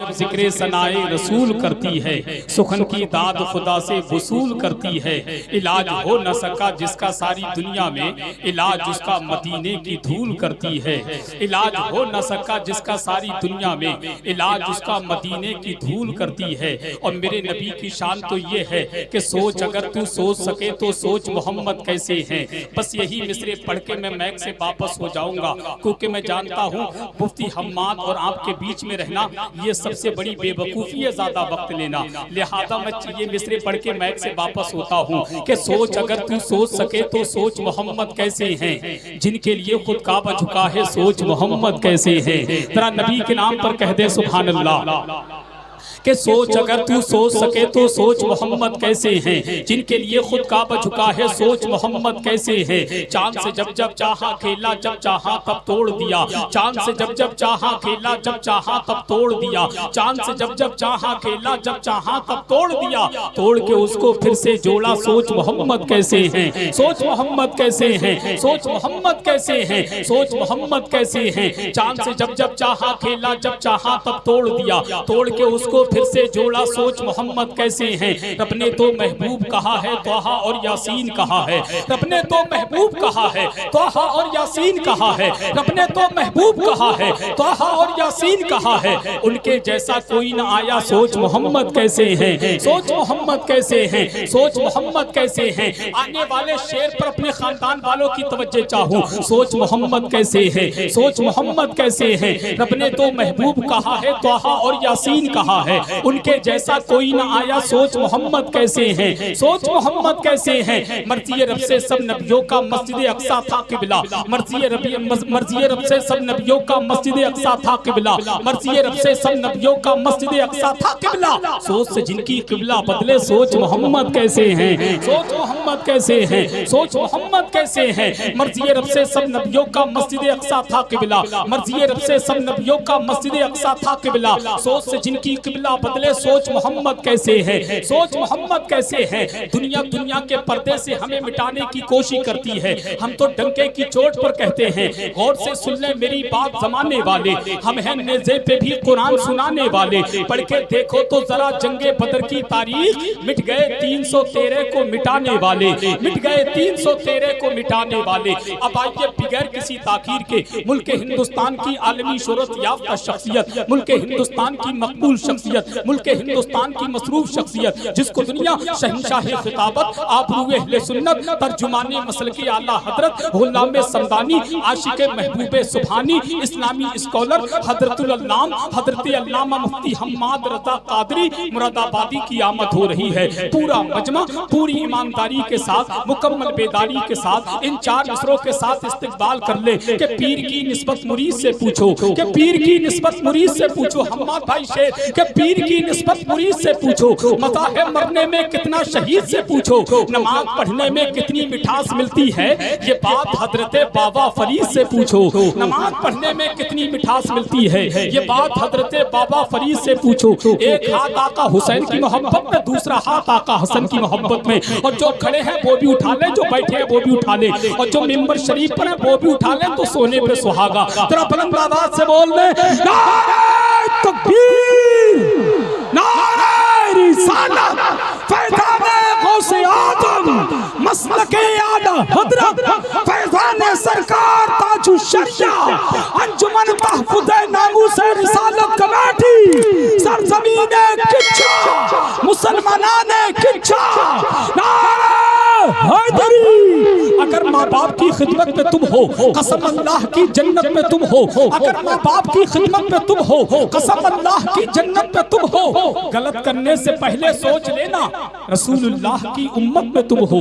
जब जिक्र सनाए रसूल करती है, सुखन की दाद खुदा से वसूल करती है। इलाज हो न सका जिसका सारी दुनिया में, इलाज उसका मदीने की धूल करती है। इलाज हो न सका जिसका सारी दुनिया में, इलाज उसका मदीने की धूल करती है। और मेरे नबी की शान तो ये है कि सोच अगर तू सोच सके तो सोच मोहम्मद कैसे हैं। बस यही मिसरे पढ़ के मैं मैक से वापस हो जाऊंगा, क्योंकि मैं जानता हूँ मुफ्ती हम्माद और आपके बीच में रहना ये सबसे बड़ी बेवकूफ़ी है, ज़्यादा वक्त लेना। लिहाजा मैं ये मिसरे पढ़ के मैक से वापस होता हूँ कि सोच अगर तू सोच सके तो सोच मोहम्मद कैसे हैं, जिनके लिए खुद काबा झुका है सोच मोहम्मद कैसे हैं। तेरा नबी के नाम पर कह दे सुभान अल्लाह कि सोच अगर तू सोच सके तो सोच मोहम्मद कैसे हैं, जिनके लिए खुद काबा झुका है सोच मोहम्मद कैसे हैं। चांद से जब जब चाहा खेला, जब चाहा तब तोड़ दिया। चांद से जब जब चाहा खेला, जब चाहा तब तोड़ दिया। चांद से जब जब चाहा खेला, जब चाहा तब तोड़ दिया। तोड़ के उसको फिर से जोड़ा, सोच मोहम्मद कैसे हैं, सोच मोहम्मद कैसे हैं, सोच मोहम्मद कैसे हैं, सोच मोहम्मद कैसे हैं। चांद से जब जब चाहा खेला, जब चाहा तब तोड़ दिया। तोड़ के उसको फिर से जोड़ा, सोच मोहम्मद कैसे हैं। रब ने तो महबूब कहा है, तोहा और यासीन कहा है। रब ने तो महबूब कहा है, तोहा और यासीन कहा है। रब ने तो महबूब कहा है, तोहा और यासीन कहा है। उनके जैसा कोई ना आया, सोच मोहम्मद कैसे हैं, सोच मोहम्मद कैसे हैं, सोच मोहम्मद कैसे हैं। आने वाले शेर पर अपने खानदान वालों की तवज्जो चाहूं, सोच मोहम्मद कैसे है, सोच मोहम्मद कैसे है। रब ने तो महबूब कहा है, तोहा और यासीन कहा है। उनके जैसा कोई ना आया, सोच मोहम्मद कैसे हैं, सोच मोहम्मद कैसे हैं। मर्ज़ी रब से सब नबियों का मस्जिद अक्सा था किबला। मर्ज़ी रब से सब नबियों का मस्जिद अक्सा था किबला। मर्ज़ी रब से सब नबियों का मस्जिद अक्सा था किबला। सोच से जिनकी किबला बदले, सोच मोहम्मद कैसे हैं, सोच मोहम्मद कैसे हैं, सोच मोहम्मद कैसे हैं। मर्ज़ी रब से सब नबियों का मस्जिद अक्सा था किबला। मर्ज़ी रब से सब नबियों का मस्जिद अक्सा था किबला। सोच से जिनकी किबला बदले, सोच मोहम्मद कैसे है, सोच मोहम्मद कैसे है। दुनिया दुनिया के पर्दे से हमें मिटाने की कोशिश करती है। हम तो डंके की चोट पर कहते हैं, गौर से सुन ले मेरी बात जमाने वाले। हम हैं नेज़े पे भी कुरान सुनाने वाले। पढ़ के देखो तो जरा जंगे बदर की तारीख, मिट गए 313 को मिटाने वाले, मिट गए 313 को मिटाने वाले। अब आइए बगैर किसी ताकीर के मुल्क हिंदुस्तान की आलमी शोहरत याफ्ता शख्सियत, मुल्क हिंदुस्तान की मकबूल शख्सियत, मुल्क हिंदुस्तान की मसरूफ शख्सियत, जिसको दुनिया शहंशाह खिताबत, आबरूए अहले सुन्नत, तर्जुमाने मसलकी आला हजरत, गुलाम समदानी, आशिक महबूब सुभानी, इस्लामी स्कॉलर हजरतुल अल्लाम हजरत अल्लामा मुफ्ती हम्माद रज़ा कादरी मुरादाबादी की आमद हो रही है। पूरा मजमा पूरी ईमानदारी के साथ, मुकम्मल बेदारी के साथ, इन चार मिसरों के साथ इस्तकबाल कर ले कि पीर की निस्बत मुरीद से पूछो, कि पीर की निस्बत मुरीद से पूछो। हम्माद भाई शेर के पीर की निस्बत मुरीद से पूछो। मज़ाहिर मरने में कितना शहीद से पूछो। नमाज पढ़ने में कितनी मिठास मिलती है, ये बात हजरत बाबा फरीद से पूछो। नमाज पढ़ने में कितनी मिठास मिलती है, ये बात हजरत बाबा फरीद से पूछो। एक हाथ आका हुसैन की मोहब्बत में, दूसरा हाथ आका हसन की मोहब्बत में। और जो खड़े हैं वो भी उठा ले, जो बैठे हैं वो भी उठा ले, और जो मिंबर शरीफ पर है वो भी उठा ले, तो सोने पे सुहागा। तेरा बुलंद आवाज से बोल दे, नारे तकबीर, नारे रिसालत, फैज़ाने गौसे आदम, मसलके आला हज़रत, फैज़ाने सरकार ताजु शरिया, अंजुमन तहफ़्फ़ुज़े नामूसे रिसालत कमेटी, सरज़मीने किच्चा, मुसलमानाने किच्चा, नारे हैदरी। अगर माँ बाप की खिदमत में तुम हो, कसम अल्लाह की जन्नत में तुम हो। अगर माँ बाप की खिदमत में तुम हो, कसम अल्लाह की जन्नत में तुम हो। गलत करने से पहले सोच लेना, रसूलुल्लाह की उम्मत में तुम हो।